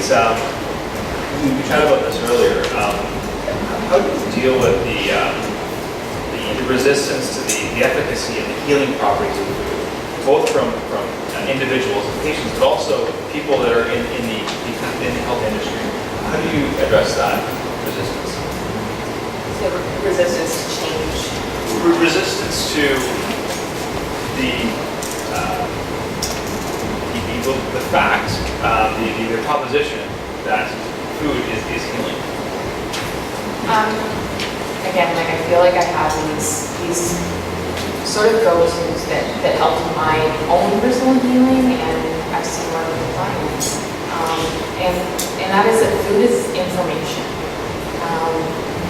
it's we chatted about this earlier. How do you deal with the resistance to the efficacy and the healing properties of food, both from individuals and patients, but also people that are in the health industry? How do you address that resistance? So resistance to change. Resistance to the fact, the proposition that food is healing. Again, like I feel like I have these sort of go-tos that helped my own personal healing, and I've seen one with clients. And that is that food is information.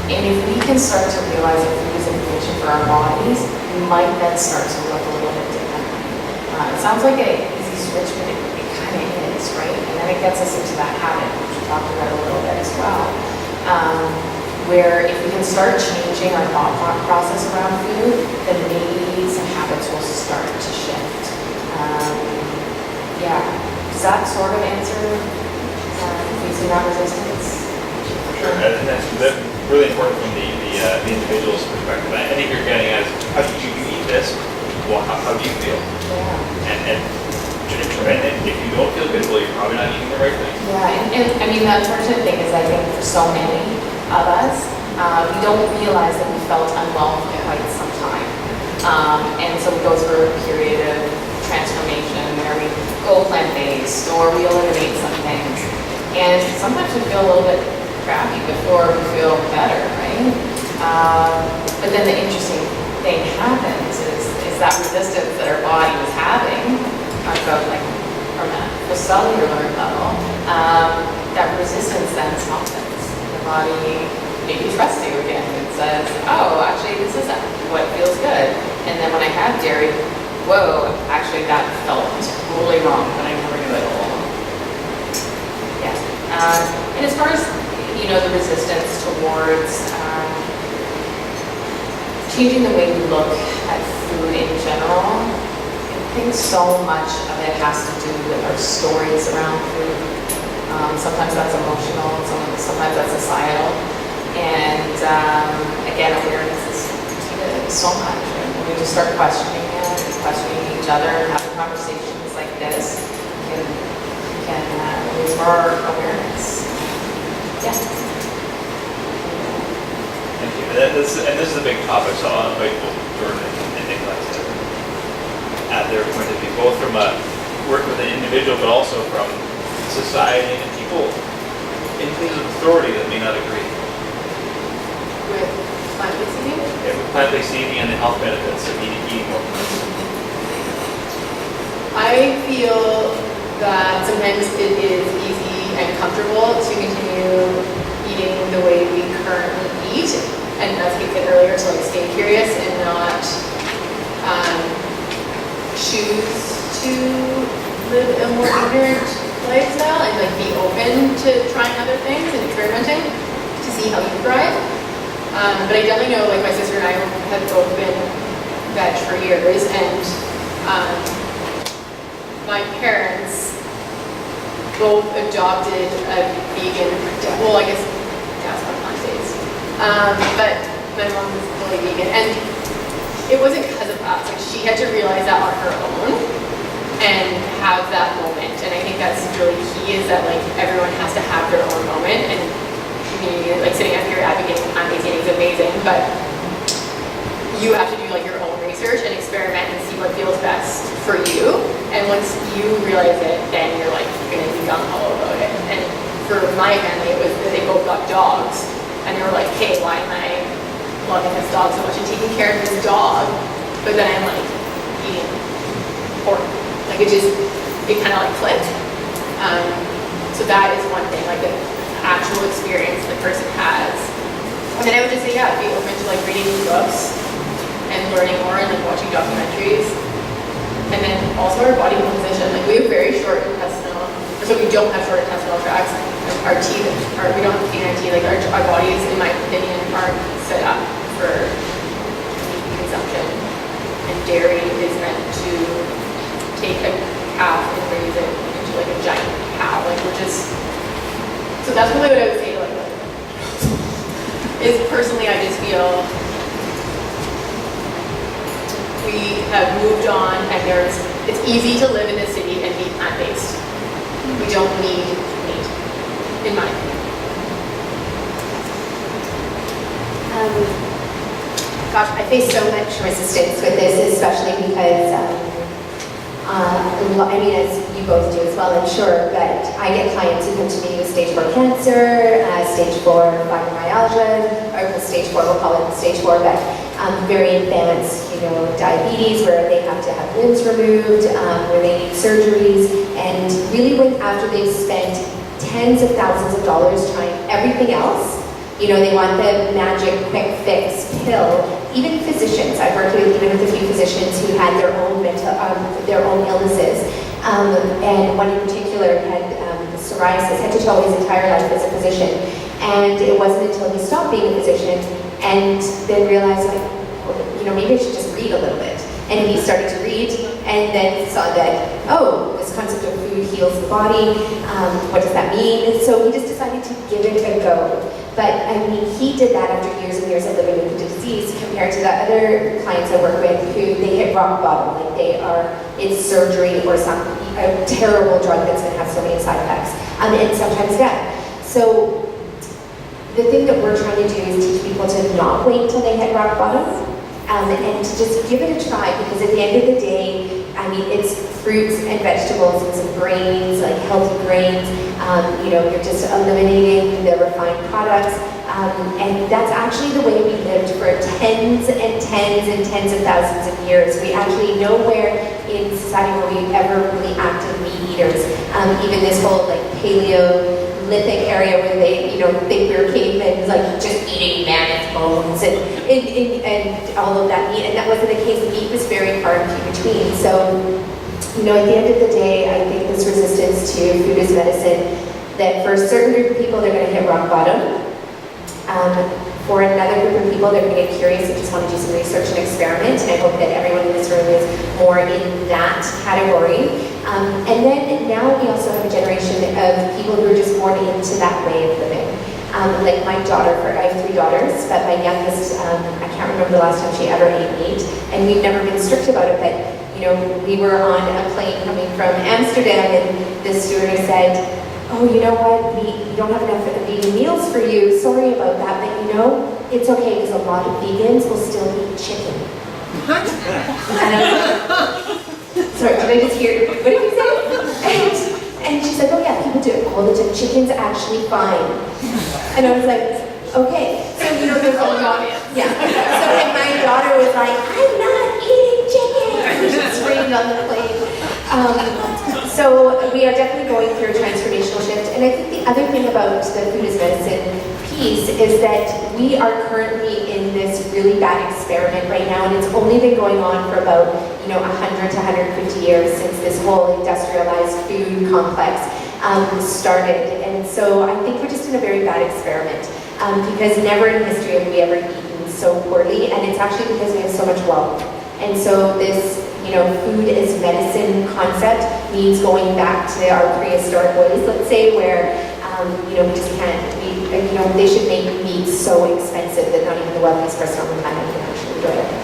And if we can start to realize that food is information for our bodies, we might then start to look a little bit differently. It sounds like an easy switch, but it kind of is, right? And then it gets us into that habit, which we talked about a little bit as well. Where if we can start changing our thought process around food, then maybe some habits will start to shift. Yeah, does that sort of answer facing that resistance? Sure, and that's really important from the individual's perspective. I think you're getting at how did you eat this? Well, how do you feel? Yeah. And if you don't feel good, well, you're probably not eating the right thing. Yeah, and I mean, the unfortunate thing is I think for so many of us, we don't realize that we felt unwell for quite some time. And so we go through a period of transformation where we go plant-based or we eliminate some things. And sometimes we feel a little bit crappy before we feel better, right? But then the interesting thing happens is that resistance that our body was having, talk about like from a cellular level, that resistance then softens. The body maybe trusts you again and says, oh, actually this is what feels good. And then when I had dairy, whoa, actually that felt totally wrong, but I never knew it all. Yeah. And as far as, the resistance towards changing the way we look at food in general, I think so much of it has to do with our stories around food. Sometimes that's emotional, sometimes that's societal. And again, awareness is so much. Right? When we just start questioning it, and questioning each other, and having conversations like this, we can raise our awareness. Yeah. Thank you. And this is a big topic, so I'll invite both Jordan and Nicholas to add their point of view, both from working with an individual, but also from society and people in places of authority that may not agree. With plant-based eating? Yeah, with plant-based eating and the health benefits of eating more plants. I feel that sometimes it is easy and comfortable to continue eating the way we currently eat, and as Kate said earlier, to stay curious and not choose to live a more ignorant lifestyle and be open to trying other things and experimenting to see how you thrive. But I definitely know, my sister and I have both been veg for years, and my parents both adopted a vegan, well, I guess dad's not plant-based, but my mom was fully vegan, and it wasn't because of us. She had to realize that on her own and have that moment, and I think that's really key, is that everyone has to have their own moment. And me, sitting up here advocating plant-based eating is amazing, but you have to do your own research and experiment and see what feels best for you. And once you realize it, then you're gonna be gung-ho about it. And for my family, it was that they both got dogs, and they were like, hey, why am I loving this dog so much and taking care of this dog, but then I'm eating pork? It kind of flipped. So that is one thing, the actual experience the person has. And then I would just say, yeah, be open to reading books and learning more and watching documentaries. And then also our body composition. We have very short intestinal, so we don't have short intestinal tracts. Our teeth, we don't have canine teeth. Our bodies, in my opinion, aren't set up for meat consumption. And dairy is meant to take a calf and raise it into a giant cow. We're just So that's really what I would say to like, is personally, I just feel we have moved on and it's easy to live in the city and be plant-based. We don't need meat, in my opinion. Gosh, I face so much resistance with this, especially because, I mean, as you both do as well, I'm sure, but I get clients who come to me with stage 4 cancer, stage 4 fibromyalgia, or stage 4, we'll call it stage 4, but very advanced, diabetes, where they have to have limbs removed, where they need surgeries, and really after they've spent tens of thousands of dollars trying everything else, they want the magic quick fix pill. Even physicians, I've worked with a few physicians who had their own illnesses, and one in particular had psoriasis, head to toe his entire life as a physician, and it wasn't until he stopped being a physician and then realized, maybe I should just read a little bit. And he started to read, and then saw that, this concept of food heals the body. What does that mean? So he just decided to give it a go. But I mean, he did that after years and years of living with the disease, compared to the other clients I work with who they hit rock bottom, like it's surgery or a terrible drug that's going to have so many side effects, and sometimes death. So the thing that we're trying to do is teach people to not wait until they hit rock bottom, and to just give it a try, because at the end of the day, I mean, it's fruits and vegetables and some grains, like healthy grains. You're just eliminating the refined products. And that's actually the way we lived for tens and tens and tens of thousands of years. We actually nowhere in society were we ever really active meat eaters. Even this whole like Paleolithic area where they, think we were cavemen, like just eating mammoth bones and all of that meat. And that wasn't the case. Meat was very far and few between. So, at the end of the day, I think this resistance to food as medicine, that for a certain group of people, they're going to hit rock bottom. For another group of people, they're going to get curious and just want to do some research and experiment. And I hope that everyone in this room is more in that category. And then now we also have a generation of people who are just born into that way of living. Like my daughter, I have 3 daughters, but my youngest, I can't remember the last time she ever ate meat. And we've never been strict about it, but we were on a plane coming from Amsterdam, and the stewardess said, you know what, we don't have enough vegan meals for you, sorry about that, but it's okay, because a lot of vegans will still eat chicken. Sorry, did I just hear, what did you say? And she said, yeah, people do it all the time, chicken's actually fine. And I was like, okay. So, there's all the audience. Yeah. So then my daughter was like, I'm not eating chicken. She screamed on the plane. So we are definitely going through a transformational shift. And I think the other thing about the food as medicine piece is that we are currently in this really bad experiment right now, and it's only been going on for about 100 to 150 years since this whole industrialized food complex started. And so I think we're just in a very bad experiment, because never in history have we ever eaten so poorly, and it's actually because we have so much wealth. And so this food as medicine concept means going back to our prehistoric ways, let's say, where we just can't, they should make meat so expensive that not even the wealthiest person on the planet can actually enjoy it.